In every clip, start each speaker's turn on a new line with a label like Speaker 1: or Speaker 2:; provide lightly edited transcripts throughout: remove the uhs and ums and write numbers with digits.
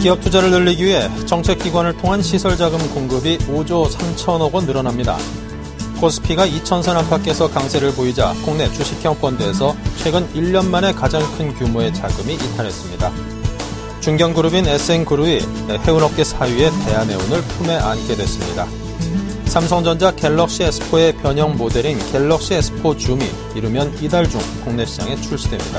Speaker 1: 기업 투자를 늘리기 위해 정책기관을 통한 시설자금 공급이 5조 3천억 원 늘어납니다. 코스피가 2,000선 안팎에서 강세를 보이자 국내 주식형 펀드에서 최근 1년 만에 가장 큰 규모의 자금이 이탈했습니다. 중견그룹인 SN그룹이 해운업계 사위의 대한해운을 품에 안게 됐습니다. 삼성전자 갤럭시 S4의 변형 모델인 갤럭시 S4 줌이 이르면 이달 중 국내 시장에 출시됩니다.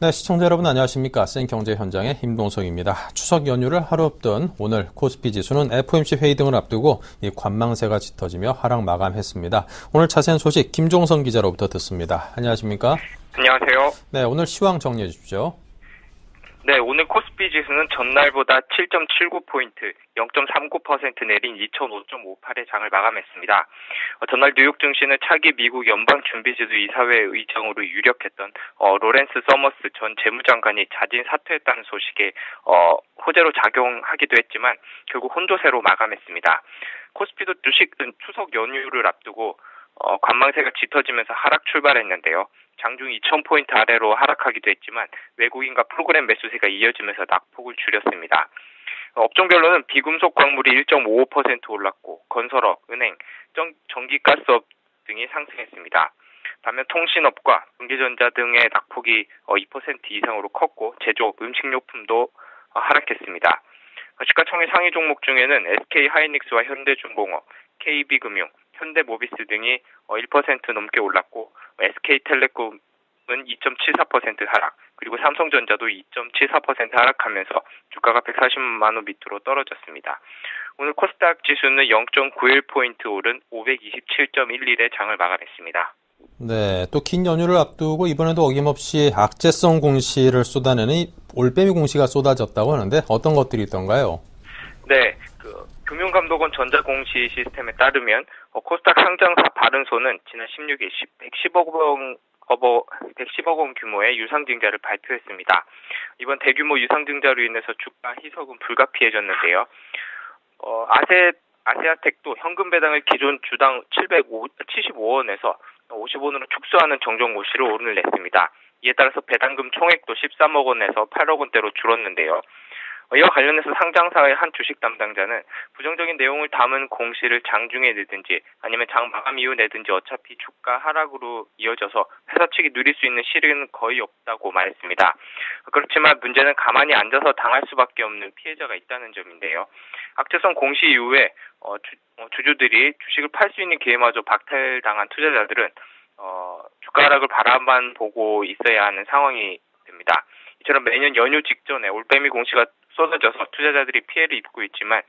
Speaker 1: 네, 시청자 여러분 안녕하십니까. 센경제현장의 임동석입니다. 추석 연휴를 하루 앞둔 오늘 코스피 지수는 FOMC 회의 등을 앞두고 이 관망세가 짙어지며 하락 마감했습니다. 오늘 자세한 소식 김종선 기자로부터 듣습니다. 안녕하십니까?
Speaker 2: 안녕하세요.
Speaker 1: 네, 오늘 시황 정리해 주십시오.
Speaker 2: 네, 오늘 코스피 지수는 전날보다 7.79포인트, 0.39% 내린 2005.58의 장을 마감했습니다. 전날 뉴욕 증시는 차기 미국 연방준비제도 이사회 의장으로 유력했던 로렌스 서머스 전 재무장관이 자진 사퇴했다는 소식에 호재로 작용하기도 했지만 결국 혼조세로 마감했습니다. 코스피도 추석 연휴를 앞두고 관망세가 짙어지면서 하락 출발했는데요. 장중 2,000포인트 아래로 하락하기도 했지만 외국인과 프로그램 매수세가 이어지면서 낙폭을 줄였습니다. 업종별로는 비금속 광물이 1.55% 올랐고 건설업, 은행, 전기가스업 등이 상승했습니다. 반면 통신업과 전기전자 등의 낙폭이 2% 이상으로 컸고 제조업, 음식료품도 하락했습니다. 시가총액 상위 종목 중에는 SK하이닉스와 현대중공업, KB금융, 현대모비스 등이 1% 넘게 올랐고 SK텔레콤은 2.74% 하락, 그리고 삼성전자도 2.74% 하락하면서 주가가 140만 원 밑으로 떨어졌습니다. 오늘 코스닥 지수는 0.91포인트 오른 527.11의 장을 마감했습니다.
Speaker 1: 네, 또 긴 연휴를 앞두고 이번에도 어김없이 악재성 공시를 쏟아내는 올빼미 공시가 쏟아졌다고 하는데 어떤 것들이 있던가요? 네,
Speaker 2: 금융감독원 전자공시 시스템에 따르면 코스닥 상장사 바른손은 지난 16일 110억 원 규모의 유상증자를 발표했습니다. 이번 대규모 유상증자로 인해서 주가 희석은 불가피해졌는데요. 아세아텍도 현금 배당을 기존 주당 75원에서 50원으로 축소하는 정정 고시를 오늘 냈습니다. 이에 따라서 배당금 총액도 13억 원에서 8억 원대로 줄었는데요. 이와 관련해서 상장사의 한 주식 담당자는 부정적인 내용을 담은 공시를 장중에 내든지 아니면 장 마감 이후 내든지 어차피 주가 하락으로 이어져서 회사 측이 누릴 수 있는 실익은 거의 없다고 말했습니다. 그렇지만 문제는 가만히 앉아서 당할 수밖에 없는 피해자가 있다는 점인데요. 악재성 공시 이후에 주주들이 주식을 팔 수 있는 기회마저 박탈당한 투자자들은 주가 하락을 바라만 보고 있어야 하는 상황이 됩니다. 이처럼 매년 연휴 직전에 올빼미 공시가 쏟아져서 투자자들이 피해를 입고 있지만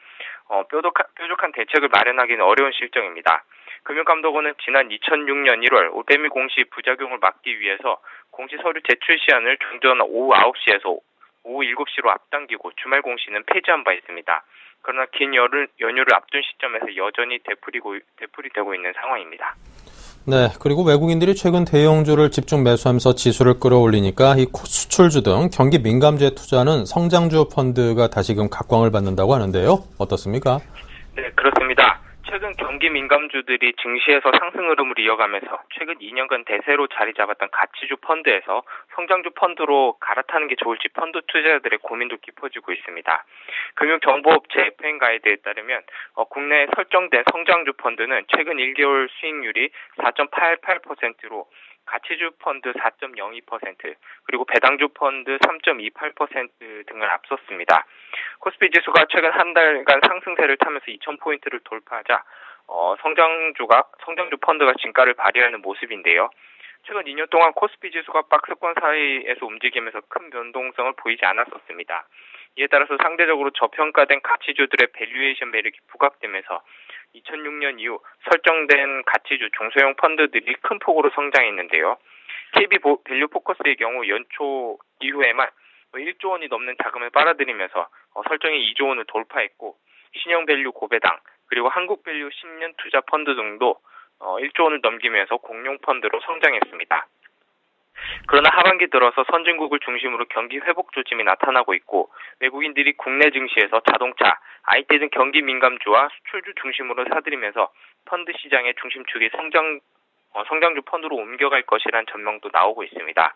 Speaker 2: 뾰족한 대책을 마련하기는 어려운 실정입니다. 금융감독원은 지난 2006년 1월 올빼미 공시 부작용을 막기 위해서 공시 서류 제출 시한을 종전 오후 9시에서 오후 7시로 앞당기고 주말 공시는 폐지한 바 있습니다. 그러나 긴 연휴를 앞둔 시점에서 여전히 되풀이되고 있는 상황입니다.
Speaker 1: 네, 그리고 외국인들이 최근 대형주를 집중 매수하면서 지수를 끌어올리니까 이 수출주 등 경기 민감주에 투자하는 성장주 펀드가 다시금 각광을 받는다고 하는데요. 어떻습니까?
Speaker 2: 네, 그렇습니다. 최근 경기 민감주들이 증시에서 상승 흐름을 이어가면서 최근 2년간 대세로 자리 잡았던 가치주 펀드에서 성장주 펀드로 갈아타는 게 좋을지 펀드 투자자들의 고민도 깊어지고 있습니다. 금융정보업체 FN가이드에 따르면 국내에 설정된 성장주 펀드는 최근 1개월 수익률이 4.88%로 가치주 펀드 4.02%, 그리고 배당주 펀드 3.28% 등을 앞섰습니다. 코스피 지수가 최근 한 달간 상승세를 타면서 2,000포인트를 돌파하자 성장주 펀드가 진가를 발휘하는 모습인데요. 최근 2년 동안 코스피 지수가 박스권 사이에서 움직이면서 큰 변동성을 보이지 않았었습니다. 이에 따라서 상대적으로 저평가된 가치주들의 밸류에이션 매력이 부각되면서 2006년 이후 설정된 가치주 중소형 펀드들이 큰 폭으로 성장했는데요. KB 밸류 포커스의 경우 연초 이후에만 1조 원이 넘는 자금을 빨아들이면서 설정이 2조 원을 돌파했고, 신형 밸류 고배당, 그리고 한국 밸류 10년 투자 펀드 등도 1조 원을 넘기면서 공룡 펀드로 성장했습니다. 그러나 하반기 들어서 선진국을 중심으로 경기 회복 조짐이 나타나고 있고 외국인들이 국내 증시에서 자동차, IT 등 경기 민감주와 수출주 중심으로 사들이면서 펀드 시장의 중심축이 성장주 펀드로 옮겨갈 것이란 전망도 나오고 있습니다.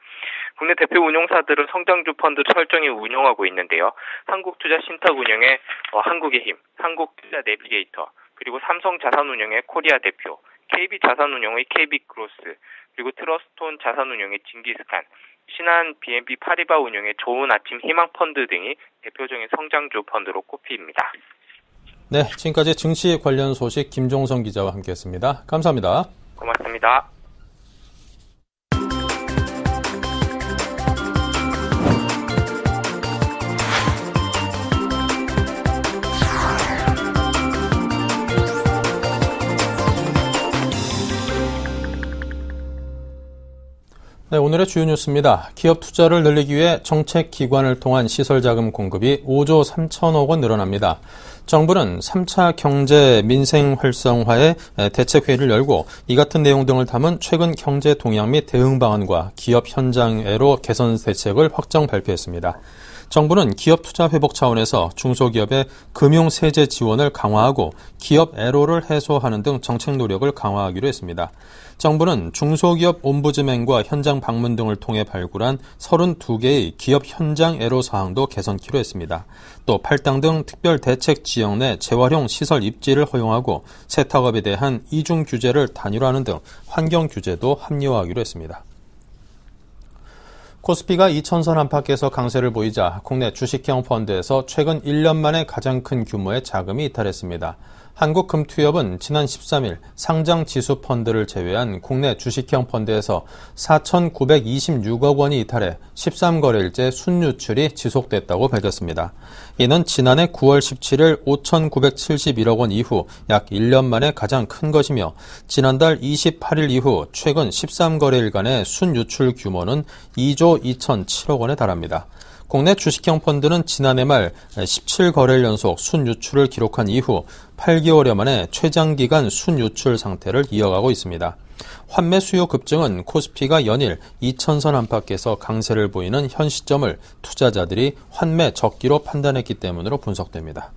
Speaker 2: 국내 대표 운용사들은 성장주 펀드를 설정해 운용하고 있는데요. 한국투자신탁운용의 한국의 힘, 한국투자내비게이터, 그리고 삼성자산운용의 코리아 대표, KB자산운용의 KB그로스, 그리고 트러스톤 자산운용의 징기스칸, 신한 BNP 파리바 운용의 좋은 아침 희망펀드 등이 대표적인 성장주 펀드로 꼽힙니다.
Speaker 1: 네, 지금까지 증시 관련 소식 김종성 기자와 함께했습니다. 감사합니다.
Speaker 2: 고맙습니다.
Speaker 1: 네, 오늘의 주요 뉴스입니다. 기업 투자를 늘리기 위해 정책 기관을 통한 시설 자금 공급이 5조 3천억 원 늘어납니다. 정부는 3차 경제 민생 활성화에 대책회의를 열고 이 같은 내용 등을 담은 최근 경제 동향 및 대응 방안과 기업 현장애로 개선 대책을 확정 발표했습니다. 정부는 기업 투자 회복 차원에서 중소기업의 금융 세제 지원을 강화하고 기업 애로를 해소하는 등 정책 노력을 강화하기로 했습니다. 정부는 중소기업 옴부즈맨과 현장 방문 등을 통해 발굴한 32개의 기업 현장 애로 사항도 개선키로 했습니다. 또 팔당 등 특별 대책 지역 내 재활용 시설 입지를 허용하고 세탁업에 대한 이중 규제를 단일화하는 등 환경 규제도 합리화하기로 했습니다. 코스피가 2000선 안팎에서 강세를 보이자 국내 주식형 펀드에서 최근 1년 만에 가장 큰 규모의 자금이 이탈했습니다. 한국금투협은 지난 13일 상장 지수 펀드를 제외한 국내 주식형 펀드에서 4,926억 원이 이탈해 13거래일째 순유출이 지속됐다고 밝혔습니다. 이는 지난해 9월 17일 5,971억 원 이후 약 1년 만에 가장 큰 것이며 지난달 28일 이후 최근 13거래일간의 순유출 규모는 2조 2,007억 원에 달합니다. 국내 주식형 펀드는 지난해 말 17거래일 연속 순유출을 기록한 이후 8개월여 만에 최장기간 순유출 상태를 이어가고 있습니다. 환매 수요 급증은 코스피가 연일 2000선 안팎에서 강세를 보이는 현 시점을 투자자들이 환매 적기로 판단했기 때문으로 분석됩니다.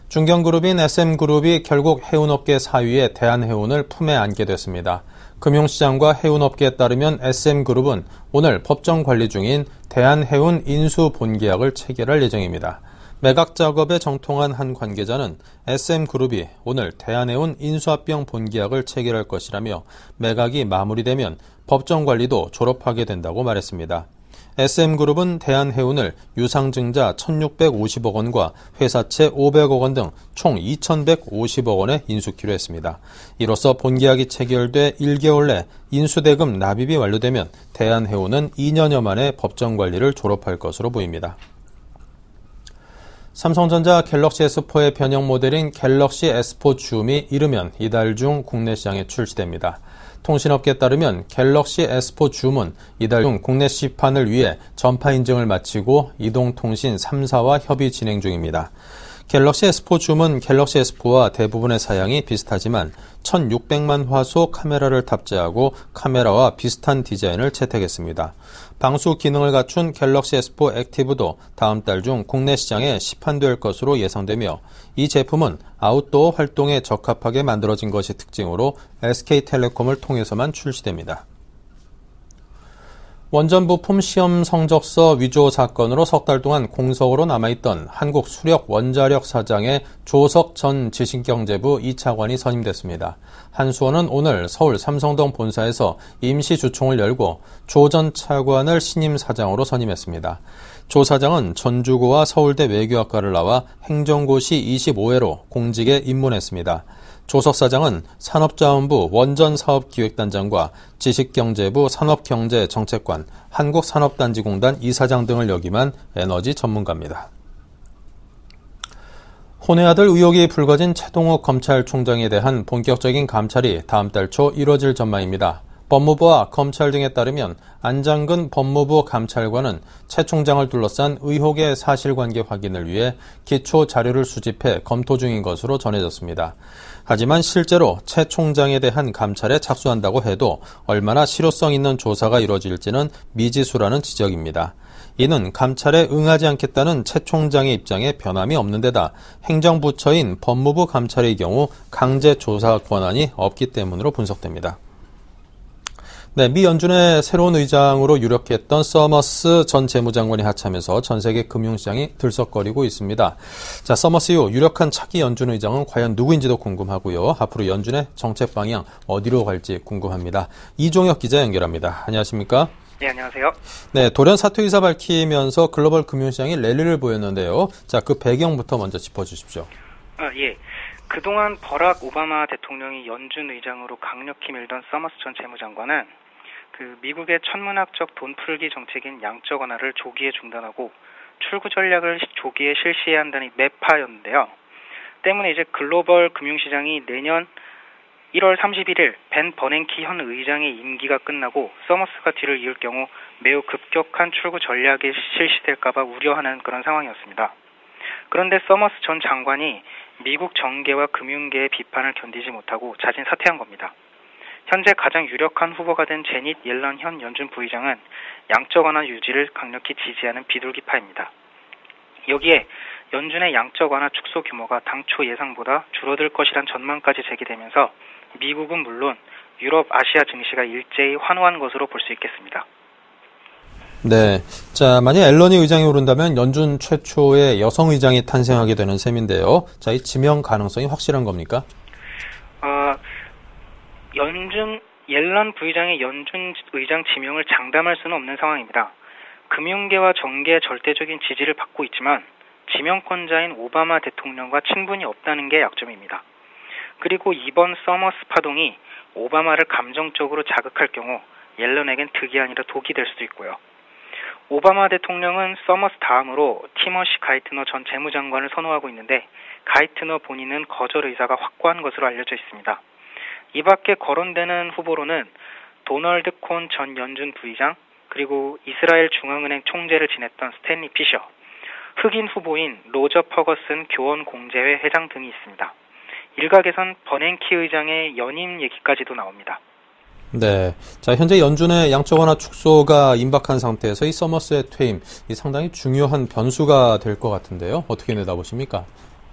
Speaker 1: 중견그룹인 SM그룹이 결국 해운업계 사위의 대한해운을 품에 안게 됐습니다. 금융시장과 해운업계에 따르면 SM그룹은 오늘 법정 관리 중인 대한해운 인수 본계약을 체결할 예정입니다. 매각 작업에 정통한 한 관계자는 SM그룹이 오늘 대한해운 인수합병 본계약을 체결할 것이라며 매각이 마무리되면 법정 관리도 졸업하게 된다고 말했습니다. SM그룹은 대한해운을 유상증자 1,650억 원과 회사채 500억 원 등 총 2,150억 원에 인수키로 했습니다. 이로써 본계약이 체결돼 1개월 내 인수대금 납입이 완료되면 대한해운은 2년여 만에 법정 관리를 졸업할 것으로 보입니다. 삼성전자 갤럭시 S4의 변형 모델인 갤럭시 S4 줌이 이르면 이달 중 국내 시장에 출시됩니다. 통신업계에 따르면 갤럭시 S4 줌은 이달 중 국내 시판을 위해 전파 인증을 마치고 이동통신 3사와 협의 진행 중입니다. 갤럭시 S4 줌은 갤럭시 S4와 대부분의 사양이 비슷하지만 1600만 화소 카메라를 탑재하고 카메라와 비슷한 디자인을 채택했습니다. 방수 기능을 갖춘 갤럭시 S4 액티브도 다음 달 중 국내 시장에 시판될 것으로 예상되며 이 제품은 아웃도어 활동에 적합하게 만들어진 것이 특징으로 SK텔레콤을 통해서만 출시됩니다. 원전 부품 시험 성적서 위조 사건으로 석 달 동안 공석으로 남아있던 한국수력 원자력 사장의 조석 전 지식경제부 2차관이 선임됐습니다. 한수원은 오늘 서울 삼성동 본사에서 임시 주총을 열고 조 전 차관을 신임 사장으로 선임했습니다. 조 사장은 전주고와 서울대 외교학과를 나와 행정고시 25회로 공직에 입문했습니다. 조석 사장은 산업자원부 원전사업기획단장과 지식경제부 산업경제정책관, 한국산업단지공단 이사장 등을 역임한 에너지 전문가입니다. 혼의 아들 의혹이 불거진 최동욱 검찰총장에 대한 본격적인 감찰이 다음 달 초 이뤄질 전망입니다. 법무부와 검찰 등에 따르면 안장근 법무부 감찰관은 최 총장을 둘러싼 의혹의 사실관계 확인을 위해 기초 자료를 수집해 검토 중인 것으로 전해졌습니다. 하지만 실제로 최 총장에 대한 감찰에 착수한다고 해도 얼마나 실효성 있는 조사가 이루어질지는 미지수라는 지적입니다. 이는 감찰에 응하지 않겠다는 최 총장의 입장에 변함이 없는 데다 행정부처인 법무부 감찰의 경우 강제 조사 권한이 없기 때문으로 분석됩니다. 네, 미 연준의 새로운 의장으로 유력했던 서머스 전 재무장관이 하차하면서 전 세계 금융시장이 들썩거리고 있습니다. 자, 서머스 이후 유력한 차기 연준 의장은 과연 누구인지도 궁금하고요. 앞으로 연준의 정책 방향 어디로 갈지 궁금합니다. 이종혁 기자 연결합니다. 안녕하십니까?
Speaker 3: 네, 안녕하세요.
Speaker 1: 네, 돌연 사퇴 의사 밝히면서 글로벌 금융시장이 랠리를 보였는데요. 자, 그 배경부터 먼저 짚어주십시오.
Speaker 3: 예. 그동안 버락 오바마 대통령이 연준 의장으로 강력히 밀던 서머스 전 재무장관은 미국의 천문학적 돈 풀기 정책인 양적 완화를 조기에 중단하고 출구 전략을 조기에 실시해야 한다는 매파였는데요. 때문에 이제 글로벌 금융시장이 내년 1월 31일 벤 버냉키 현 의장의 임기가 끝나고 서머스가 뒤를 이을 경우 매우 급격한 출구 전략이 실시될까봐 우려하는 그런 상황이었습니다. 그런데 서머스 전 장관이 미국 정계와 금융계의 비판을 견디지 못하고 자진 사퇴한 겁니다. 현재 가장 유력한 후보가 된 제닛 옐런 현 연준 부의장은 양적 완화 유지를 강력히 지지하는 비둘기파입니다. 여기에 연준의 양적 완화 축소 규모가 당초 예상보다 줄어들 것이란 전망까지 제기되면서 미국은 물론 유럽, 아시아 증시가 일제히 환호한 것으로 볼 수 있겠습니다.
Speaker 1: 네. 자, 만약 앨런이 의장이 오른다면 연준 최초의 여성 의장이 탄생하게 되는 셈인데요. 자, 이 지명 가능성이 확실한 겁니까?
Speaker 3: 옐런 부의장의 연준 의장 지명을 장담할 수는 없는 상황입니다. 금융계와 정계의 절대적인 지지를 받고 있지만 지명권자인 오바마 대통령과 친분이 없다는 게 약점입니다. 그리고 이번 서머스 파동이 오바마를 감정적으로 자극할 경우 옐런에겐 득이 아니라 독이 될 수도 있고요. 오바마 대통령은 서머스 다음으로 티머시 가이트너 전 재무장관을 선호하고 있는데 가이트너 본인은 거절 의사가 확고한 것으로 알려져 있습니다. 이 밖에 거론되는 후보로는 도널드 콘 전 연준 부의장, 그리고 이스라엘 중앙은행 총재를 지냈던 스탠리 피셔, 흑인 후보인 로저 퍼거슨 교원공제회 회장 등이 있습니다. 일각에선 버냉키 의장의 연임 얘기까지도 나옵니다.
Speaker 1: 네. 자, 현재 연준의 양적 완화 축소가 임박한 상태에서 이 서머스의 퇴임, 이 상당히 중요한 변수가 될 것 같은데요. 어떻게 내다보십니까?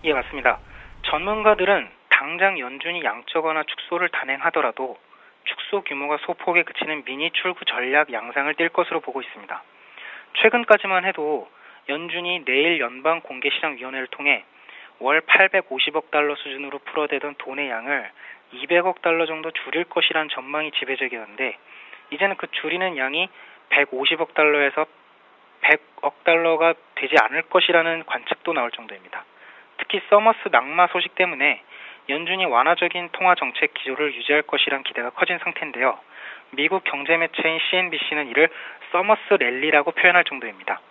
Speaker 3: 예, 맞습니다. 전문가들은 당장 연준이 양적 완화 축소를 단행하더라도 축소 규모가 소폭에 그치는 미니 출구 전략 양상을 띌 것으로 보고 있습니다. 최근까지만 해도 연준이 내일 연방공개시장위원회를 통해 월 850억 달러 수준으로 풀어대던 돈의 양을 200억 달러 정도 줄일 것이라는 전망이 지배적이었는데 이제는 그 줄이는 양이 150억 달러에서 100억 달러가 되지 않을 것이라는 관측도 나올 정도입니다. 특히 서머스 낙마 소식 때문에 연준이 완화적인 통화 정책 기조를 유지할 것이란 기대가 커진 상태인데요. 미국 경제 매체인 CNBC는 이를 서머스 랠리라고 표현할 정도입니다.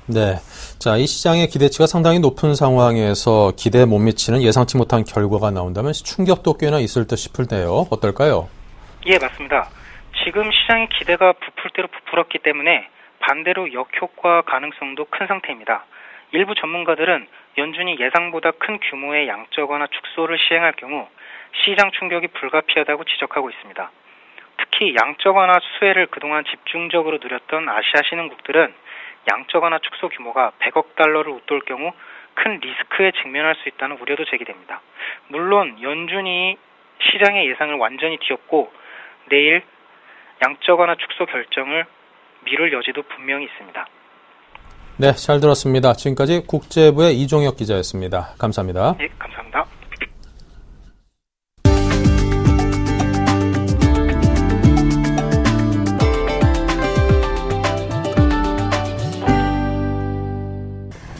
Speaker 1: 네. 자, 이 시장의 기대치가 상당히 높은 상황에서 기대에 못 미치는 예상치 못한 결과가 나온다면 충격도 꽤나 있을 듯 싶은데요. 어떨까요?
Speaker 3: 예, 맞습니다. 지금 시장의 기대가 부풀 대로 부풀었기 때문에 반대로 역효과 가능성도 큰 상태입니다. 일부 전문가들은 연준이 예상보다 큰 규모의 양적 완화 축소를 시행할 경우 시장 충격이 불가피하다고 지적하고 있습니다. 특히 양적 완화 수혜를 그동안 집중적으로 누렸던 아시아 신흥국들은 양적 완화 축소 규모가 100억 달러를 웃돌 경우 큰 리스크에 직면할 수 있다는 우려도 제기됩니다. 물론 연준이 시장의 예상을 완전히 뒤엎고 내일 양적 완화 축소 결정을 미룰 여지도 분명히 있습니다.
Speaker 1: 네, 잘 들었습니다. 지금까지 국제부의 이종혁 기자였습니다. 감사합니다.
Speaker 3: 네, 감사합니다.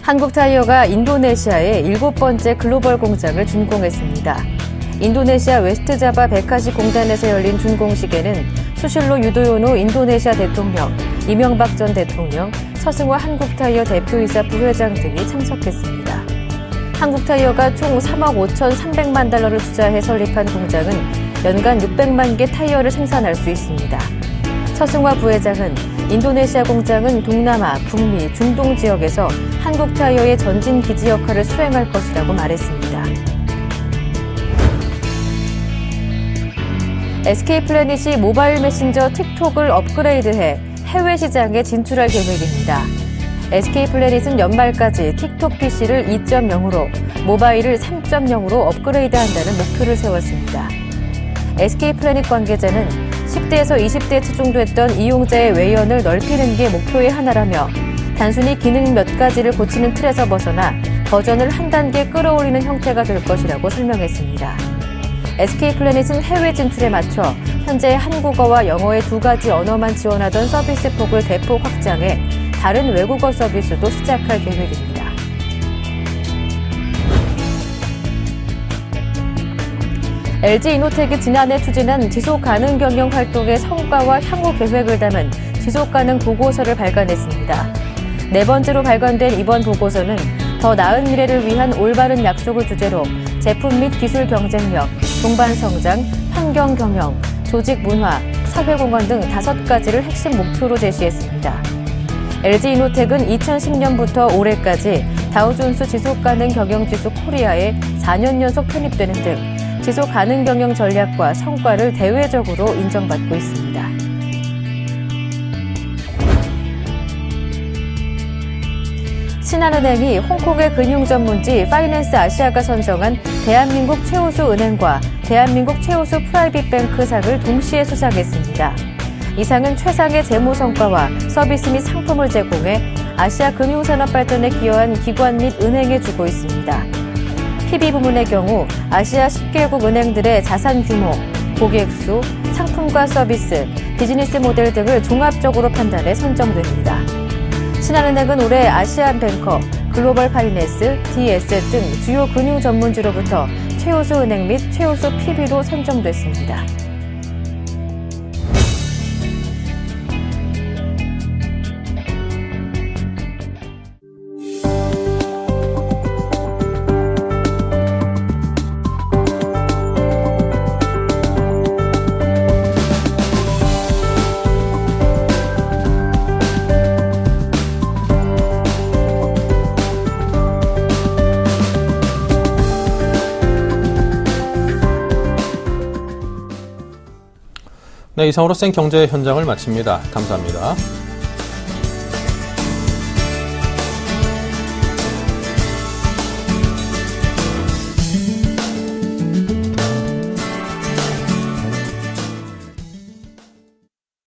Speaker 4: 한국타이어가 인도네시아의 7번째 글로벌 공장을 준공했습니다. 인도네시아 웨스트자바 베카시 공단에서 열린 준공식에는 수실로 유도요노 인도네시아 대통령, 이명박 전 대통령, 서승화 한국타이어 대표이사 부회장 등이 참석했습니다. 한국타이어가 총 3억 5,300만 달러를 투자해 설립한 공장은 연간 600만 개 타이어를 생산할 수 있습니다. 서승화 부회장은 인도네시아 공장은 동남아, 북미, 중동 지역에서 한국 타이어의 전진 기지 역할을 수행할 것이라고 말했습니다. SK플래닛이 모바일 메신저 틱톡을 업그레이드해 해외 시장에 진출할 계획입니다. SK플래닛은 연말까지 틱톡 PC를 2.0으로 모바일을 3.0으로 업그레이드한다는 목표를 세웠습니다. SK플래닛 관계자는 10대에서 20대에 치중됐던 이용자의 외연을 넓히는 게 목표의 하나라며 단순히 기능 몇 가지를 고치는 틀에서 벗어나 버전을 한 단계 끌어올리는 형태가 될 것이라고 설명했습니다. SK플래닛은 해외 진출에 맞춰 현재 한국어와 영어의 2가지 언어만 지원하던 서비스 폭을 대폭 확장해 다른 외국어 서비스도 시작할 계획입니다. LG이노텍이 지난해 추진한 지속가능 경영 활동의 성과와 향후 계획을 담은 지속가능 보고서를 발간했습니다. 4번째로 발간된 이번 보고서는 더 나은 미래를 위한 올바른 약속을 주제로 제품 및 기술 경쟁력, 동반 성장, 환경 경영, 조직 문화, 사회공헌 등 5가지를 핵심 목표로 제시했습니다. LG이노텍은 2010년부터 올해까지 다우존스 지속가능 경영지수 코리아에 4년 연속 편입되는 등 지속가능 경영 전략과 성과를 대외적으로 인정받고 있습니다. 신한은행이 홍콩의 금융 전문지 파이낸스 아시아가 선정한 대한민국 최우수 은행과 대한민국 최우수 프라이빗뱅크 상을 동시에 수상했습니다. 이 상은 최상의 재무 성과와 서비스 및 상품을 제공해 아시아 금융산업 발전에 기여한 기관 및 은행에 주고 있습니다. PB 부문의 경우 아시아 10개국 은행들의 자산 규모, 고객 수, 상품과 서비스, 비즈니스 모델 등을 종합적으로 판단해 선정됩니다. 신한은행은 올해 아시안뱅커, 글로벌 파이낸스, DS 등 주요 금융 전문지로부터 최우수 은행 및 최우수 PB로 선정됐습니다.
Speaker 1: 네, 이상으로 생경제 현장을 마칩니다. 감사합니다.